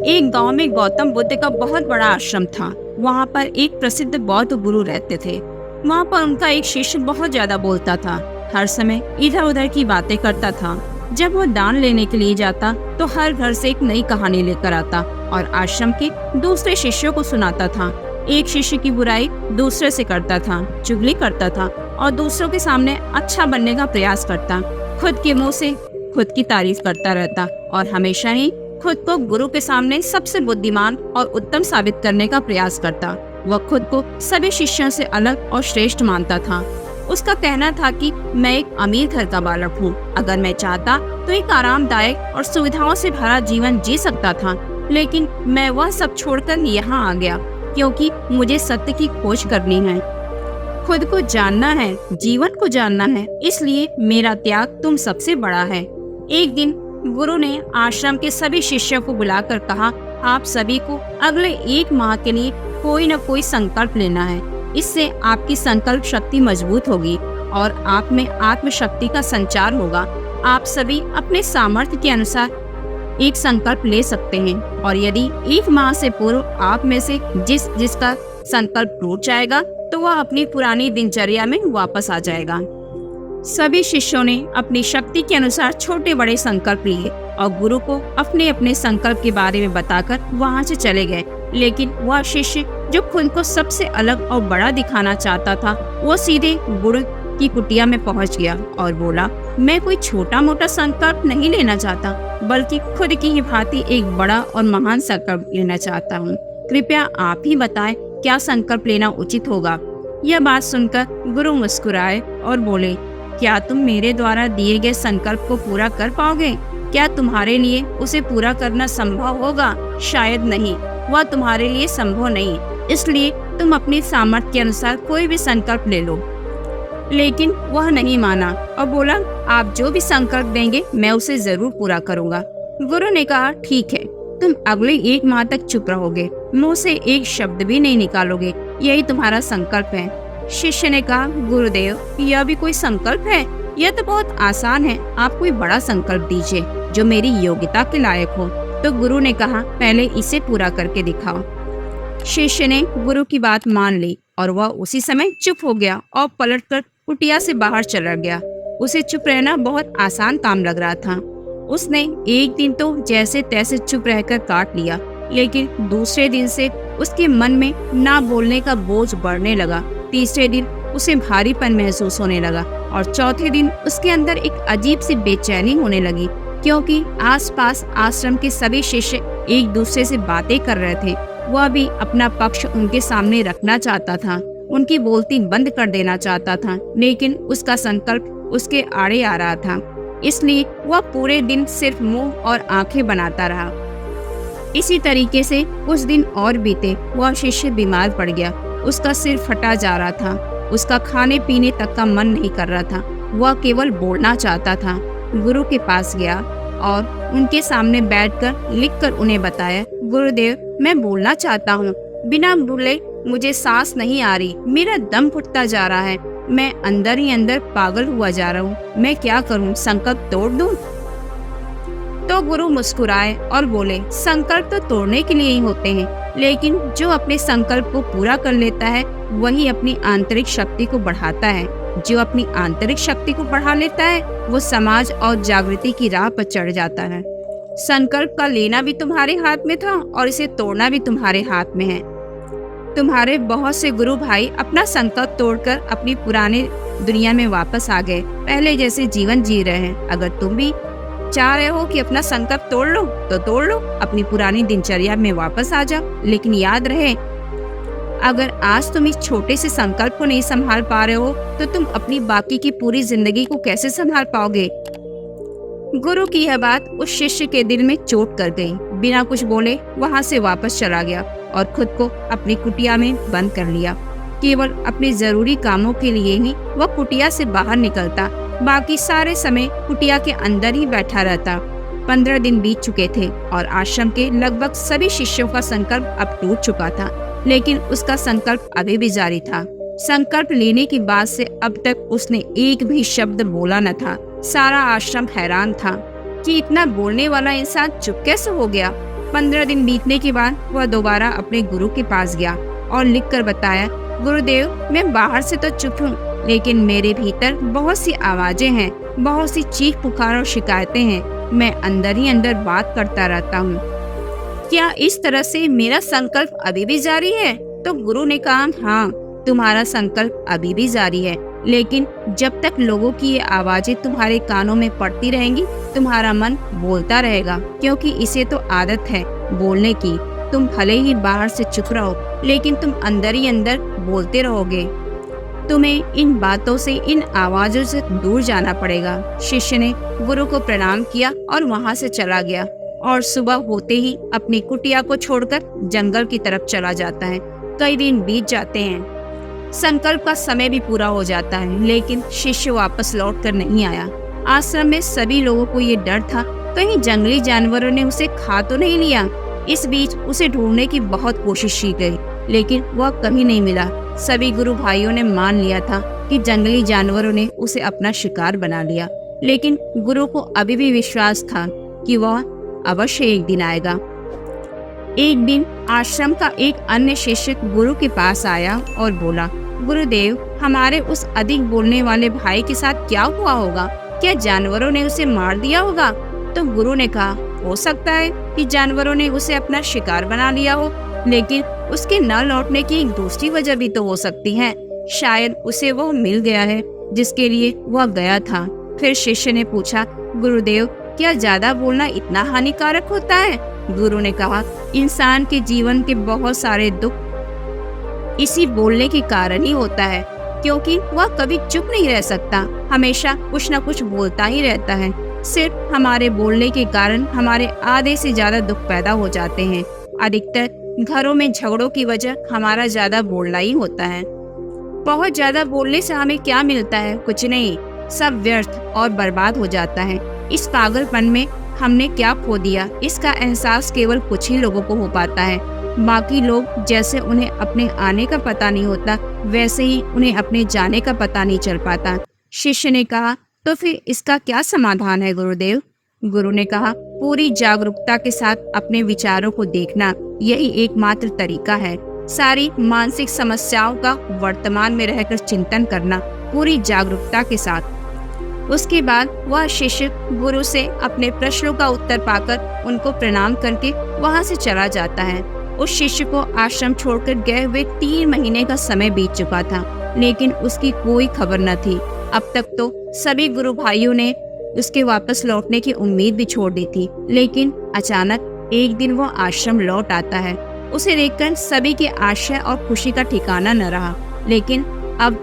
एक गांव में गौतम बुद्ध का बहुत बड़ा आश्रम था। वहां पर एक प्रसिद्ध बौद्ध गुरु रहते थे। वहां पर उनका एक शिष्य बहुत ज्यादा बोलता था। हर समय इधर उधर की बातें करता था। जब वो दान लेने के लिए जाता तो हर घर से एक नई कहानी लेकर आता और आश्रम के दूसरे शिष्यों को सुनाता था। एक शिष्य की बुराई दूसरे से करता था, चुगली करता था और दूसरों के सामने अच्छा बनने का प्रयास करता। खुद के मुंह से खुद की तारीफ करता रहता और हमेशा ही खुद को गुरु के सामने सबसे बुद्धिमान और उत्तम साबित करने का प्रयास करता। वह खुद को सभी शिष्यों से अलग और श्रेष्ठ मानता था। उसका कहना था कि मैं एक अमीर घर का बालक हूँ। अगर मैं चाहता तो एक आरामदायक और सुविधाओं से भरा जीवन जी सकता था, लेकिन मैं वह सब छोड़कर यहाँ आ गया क्योंकि मुझे सत्य की खोज करनी है, खुद को जानना है, जीवन को जानना है। इसलिए मेरा त्याग तुम सबसे बड़ा है। एक दिन गुरु ने आश्रम के सभी शिष्यों को बुलाकर कहा, आप सभी को अगले 1 माह के लिए कोई न कोई संकल्प लेना है। इससे आपकी संकल्प शक्ति मजबूत होगी और आप में आत्मशक्ति का संचार होगा। आप सभी अपने सामर्थ्य के अनुसार एक संकल्प ले सकते हैं और यदि 1 माह से पूर्व आप में से जिसका संकल्प टूट जाएगा तो वह अपनी पुरानी दिनचर्या में वापस आ जाएगा। सभी शिष्यों ने अपनी शक्ति के अनुसार छोटे बड़े संकल्प लिए और गुरु को अपने अपने संकल्प के बारे में बताकर वहां से चले गए। लेकिन वह शिष्य जो खुद को सबसे अलग और बड़ा दिखाना चाहता था, वो सीधे गुरु की कुटिया में पहुंच गया और बोला, मैं कोई छोटा मोटा संकल्प नहीं लेना चाहता, बल्कि खुद की ही भांति एक बड़ा और महान संकल्प लेना चाहता हूँ। कृपया आप ही बताएं क्या संकल्प लेना उचित होगा। यह बात सुनकर गुरु मुस्कुराए और बोले, क्या तुम मेरे द्वारा दिए गए संकल्प को पूरा कर पाओगे? क्या तुम्हारे लिए उसे पूरा करना संभव होगा? शायद नहीं, वह तुम्हारे लिए संभव नहीं। इसलिए तुम अपनी सामर्थ्य के अनुसार कोई भी संकल्प ले लो। लेकिन वह नहीं माना और बोला, आप जो भी संकल्प देंगे मैं उसे जरूर पूरा करूँगा। गुरु ने कहा, ठीक है, तुम अगले 1 माह तक चुप रहोगे, मुंह से एक शब्द भी नहीं निकालोगे, यही तुम्हारा संकल्प है। शिष्य ने कहा, गुरुदेव, यह भी कोई संकल्प है? यह तो बहुत आसान है। आप कोई बड़ा संकल्प दीजिए जो मेरी योग्यता के लायक हो। तो गुरु ने कहा, पहले इसे पूरा करके दिखाओ। शिष्य ने गुरु की बात मान ली और वह उसी समय चुप हो गया और पलटकर कुटिया से बाहर चला गया। उसे चुप रहना बहुत आसान काम लग रहा था। उसने एक दिन तो जैसे तैसे चुप रहकर काट लिया, लेकिन दूसरे दिन से उसके मन में ना बोलने का बोझ बढ़ने लगा। तीसरे दिन उसे भारीपन महसूस होने लगा और चौथे दिन उसके अंदर एक अजीब सी बेचैनी होने लगी, क्योंकि आसपास आश्रम के सभी शिष्य एक दूसरे से बातें कर रहे थे। वह भी अपना पक्ष उनके सामने रखना चाहता था, उनकी बोलती बंद कर देना चाहता था, लेकिन उसका संकल्प उसके आड़े आ रहा था। इसलिए वह पूरे दिन सिर्फ मुंह और आंखें बनाता रहा। इसी तरीके से कुछ दिन और बीते। वह शिष्य बीमार पड़ गया। उसका सिर फटा जा रहा था। उसका खाने पीने तक का मन नहीं कर रहा था। वह केवल बोलना चाहता था। गुरु के पास गया और उनके सामने बैठकर लिखकर उन्हें बताया, गुरुदेव, मैं बोलना चाहता हूँ, बिना बोले मुझे सांस नहीं आ रही, मेरा दम घुटता जा रहा है, मैं अंदर ही अंदर पागल हुआ जा रहा हूँ, मैं क्या करूँ, संकल्प तोड़ दूँ? तो गुरु मुस्कुराए और बोले, संकल्प तो तोड़ने के लिए ही होते हैं, लेकिन जो अपने संकल्प को पूरा कर लेता है वही अपनी आंतरिक शक्ति को बढ़ाता है। जो अपनी आंतरिक शक्ति को बढ़ा लेता है वो समाज और जागृति की राह पर चढ़ जाता है। संकल्प का लेना भी तुम्हारे हाथ में था और इसे तोड़ना भी तुम्हारे हाथ में है। तुम्हारे बहुत से गुरु भाई अपना संकल्प तोड़कर अपनी पुरानी दुनिया में वापस आ गए, पहले जैसे जीवन जी रहे हैं। अगर तुम भी चाह रहे हो कि अपना संकल्प तोड़ लो तो तोड़ लो, अपनी पुरानी दिनचर्या में वापस आ जाओ। लेकिन याद रहे, अगर आज तुम इस छोटे से संकल्प को नहीं संभाल पा रहे हो तो तुम अपनी बाकी की पूरी जिंदगी को कैसे संभाल पाओगे? गुरु की यह बात उस शिष्य के दिल में चोट कर गई। बिना कुछ बोले वहां से वापस चला गया और खुद को अपनी कुटिया में बंद कर लिया। केवल अपने जरूरी कामों के लिए ही वह कुटिया से बाहर निकलता, बाकी सारे समय कुटिया के अंदर ही बैठा रहता। 15 दिन बीत चुके थे और आश्रम के लगभग सभी शिष्यों का संकल्प अब टूट चुका था, लेकिन उसका संकल्प अभी भी जारी था। संकल्प लेने के बाद से अब तक उसने एक भी शब्द बोला न था। सारा आश्रम हैरान था कि इतना बोलने वाला इंसान चुप कैसे हो गया। 15 दिन बीतने के बाद वह दोबारा अपने गुरु के पास गया और लिखकर बताया, गुरुदेव, मैं बाहर से तो चुप हूँ, लेकिन मेरे भीतर बहुत सी आवाजें हैं, बहुत सी चीख पुकार और शिकायतें हैं। मैं अंदर ही अंदर बात करता रहता हूँ। क्या इस तरह से मेरा संकल्प अभी भी जारी है? तो गुरु ने कहा, हाँ, तुम्हारा संकल्प अभी भी जारी है, लेकिन जब तक लोगों की ये आवाजें तुम्हारे कानों में पड़ती रहेंगी, तुम्हारा मन बोलता रहेगा, क्योंकि इसे तो आदत है बोलने की। तुम भले ही बाहर से चुप रहो, लेकिन तुम अंदर ही अंदर बोलते रहोगे। तुम्हें इन बातों से, इन आवाजों से दूर जाना पड़ेगा। शिष्य ने गुरु को प्रणाम किया और वहां से चला गया और सुबह होते ही अपनी कुटिया को छोड़कर जंगल की तरफ चला जाता है। कई दिन बीत जाते हैं, संकल्प का समय भी पूरा हो जाता है, लेकिन शिष्य वापस लौट कर नहीं आया। आश्रम में सभी लोगों को ये डर था, कहीं जंगली जानवरों ने उसे खा तो नहीं लिया। इस बीच उसे ढूंढने की बहुत कोशिश की गई, लेकिन वह कहीं नहीं मिला। सभी गुरु भाइयों ने मान लिया था कि जंगली जानवरों ने उसे अपना शिकार बना लिया, लेकिन गुरु को अभी भी विश्वास था कि वह अवश्य एक दिन आएगा। एक दिन आश्रम का एक अन्य शिष्य गुरु के पास आया और बोला, गुरुदेव, हमारे उस अधिक बोलने वाले भाई के साथ क्या हुआ होगा? क्या जानवरों ने उसे मार दिया होगा? तो गुरु ने कहा, हो सकता है कि जानवरों ने उसे अपना शिकार बना लिया हो, लेकिन उसके न लौटने की एक दूसरी वजह भी तो हो सकती है। शायद उसे वो मिल गया है जिसके लिए वह गया था। फिर शिष्य ने पूछा, गुरुदेव, क्या ज्यादा बोलना इतना हानिकारक होता है? गुरु ने कहा, इंसान के जीवन के बहुत सारे दुख इसी बोलने के कारण ही होता है, क्योंकि वह कभी चुप नहीं रह सकता, हमेशा कुछ न कुछ बोलता ही रहता है। सिर्फ हमारे बोलने के कारण हमारे आधे से ज्यादा दुख पैदा हो जाते हैं। अधिकतर घरों में झगड़ों की वजह हमारा ज्यादा बोलना ही होता है। बहुत ज्यादा बोलने से हमें क्या मिलता है? कुछ नहीं, सब व्यर्थ और बर्बाद हो जाता है। इस पागलपन में हमने क्या खो दिया, इसका एहसास केवल कुछ ही लोगों को हो पाता है। बाकी लोग जैसे उन्हें अपने आने का पता नहीं होता, वैसे ही उन्हें अपने जाने का पता नहीं चल पाता। शिष्य ने कहा, तो फिर इसका क्या समाधान है गुरुदेव? गुरु ने कहा, पूरी जागरूकता के साथ अपने विचारों को देखना, यही एकमात्र तरीका है। सारी मानसिक समस्याओं का वर्तमान में रहकर चिंतन करना, पूरी जागरूकता के साथ। उसके बाद वह शिष्य गुरु से अपने प्रश्नों का उत्तर पाकर उनको प्रणाम करके वहां से चला जाता है। उस शिष्य को आश्रम छोड़कर गए हुए 3 महीने का समय बीत चुका था, लेकिन उसकी कोई खबर न थी। अब तक तो सभी गुरु भाइयों ने उसके वापस लौटने की उम्मीद भी छोड़ दी थी, लेकिन अचानक एक दिन वो आश्रम लौट आता है। उसे देखकर सभी के आशय और खुशी का ठिकाना न रहा, लेकिन अब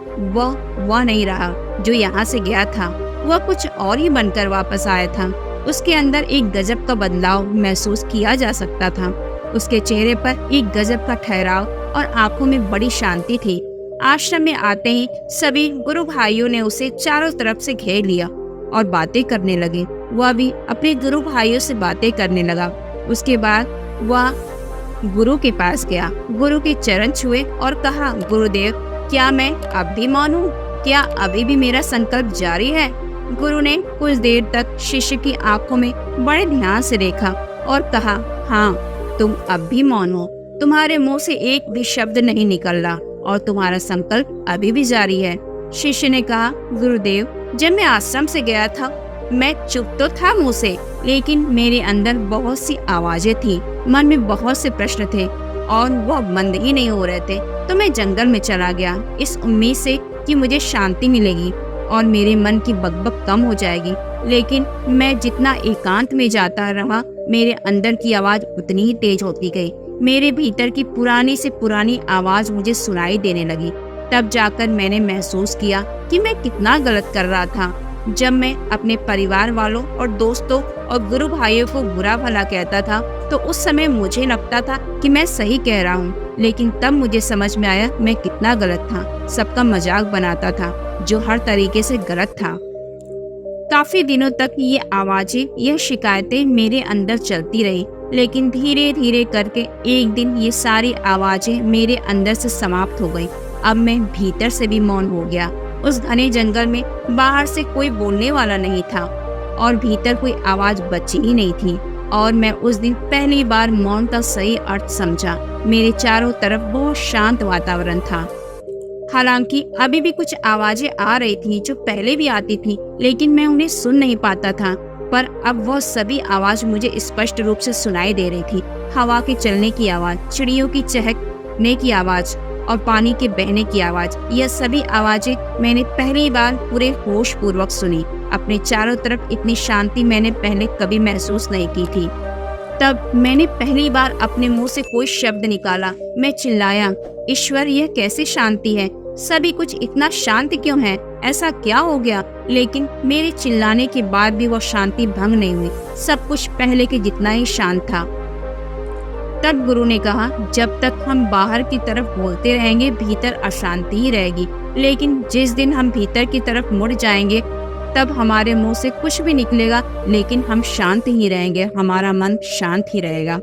वह नहीं रहा जो यहाँ से गया था। वह कुछ और ही बनकर वापस आया था। उसके अंदर एक गजब का बदलाव महसूस किया जा सकता था। उसके चेहरे पर एक गजब का ठहराव और आंखों में बड़ी शांति थी। आश्रम में आते ही सभी गुरु भाइयों ने उसे चारों तरफ से घेर लिया और बातें करने लगे। वह भी अपने गुरु भाइयों से बातें करने लगा। उसके बाद वह गुरु के पास गया, गुरु के चरण छुए और कहा, गुरुदेव, क्या मैं अब भी मौन हूँ? क्या अभी भी मेरा संकल्प जारी है? गुरु ने कुछ देर तक शिष्य की आंखों में बड़े ध्यान से देखा और कहा, हाँ, तुम अब भी मौन हो। तुम्हारे मुंह से एक भी शब्द नहीं निकल रहा और तुम्हारा संकल्प अभी भी जारी है। शिष्य ने कहा, गुरुदेव, जब मैं आश्रम से गया था मैं चुप तो था मुंह से, लेकिन मेरे अंदर बहुत सी आवाजें थी, मन में बहुत से प्रश्न थे और वह बंद ही नहीं हो रहे थे। तो मैं जंगल में चला गया इस उम्मीद से कि मुझे शांति मिलेगी और मेरे मन की बकबक कम हो जाएगी, लेकिन मैं जितना एकांत में जाता रहा, मेरे अंदर की आवाज उतनी ही तेज होती गई। मेरे भीतर की पुरानी से पुरानी आवाज मुझे सुनाई देने लगी। तब जाकर मैंने महसूस किया कि मैं कितना गलत कर रहा था। जब मैं अपने परिवार वालों और दोस्तों और गुरु भाइयों को बुरा भला कहता था, तो उस समय मुझे लगता था कि मैं सही कह रहा हूँ, लेकिन तब मुझे समझ में आया मैं कितना गलत था। सबका मजाक बनाता था, जो हर तरीके से गलत था। काफी दिनों तक ये आवाजें, यह शिकायतें मेरे अंदर चलती रही, लेकिन धीरे धीरे करके एक दिन ये सारी आवाजें मेरे अंदर से समाप्त हो गई। अब मैं भीतर से भी मौन हो गया। उस घने जंगल में बाहर से कोई बोलने वाला नहीं था और भीतर कोई आवाज बची ही नहीं थी। और मैं उस दिन पहली बार मौन का सही अर्थ समझा। मेरे चारों तरफ बहुत शांत वातावरण था। हालांकि अभी भी कुछ आवाजें आ रही थी जो पहले भी आती थी, लेकिन मैं उन्हें सुन नहीं पाता था। पर अब वह सभी आवाज मुझे स्पष्ट रूप से सुनाई दे रही थी। हवा के चलने की आवाज, चिड़ियों की चहकने की आवाज और पानी के बहने की आवाज, यह सभी आवाजें मैंने पहली बार पूरे होश पूर्वक सुनी। अपने चारों तरफ इतनी शांति मैंने पहले कभी महसूस नहीं की थी। तब मैंने पहली बार अपने मुंह से कोई शब्द निकाला। मैं चिल्लाया, ईश्वर, यह कैसी शांति है? सभी कुछ इतना शांत क्यों है? ऐसा क्या हो गया? लेकिन मेरे चिल्लाने के बाद भी वह शांति भंग नहीं हुई। सब कुछ पहले के जितना ही शांत था। तब गुरु ने कहा, जब तक हम बाहर की तरफ बोलते रहेंगे भीतर अशांति ही रहेगी, लेकिन जिस दिन हम भीतर की तरफ मुड़ जाएंगे तब हमारे मुंह से कुछ भी निकलेगा लेकिन हम शांत ही रहेंगे, हमारा मन शांत ही रहेगा।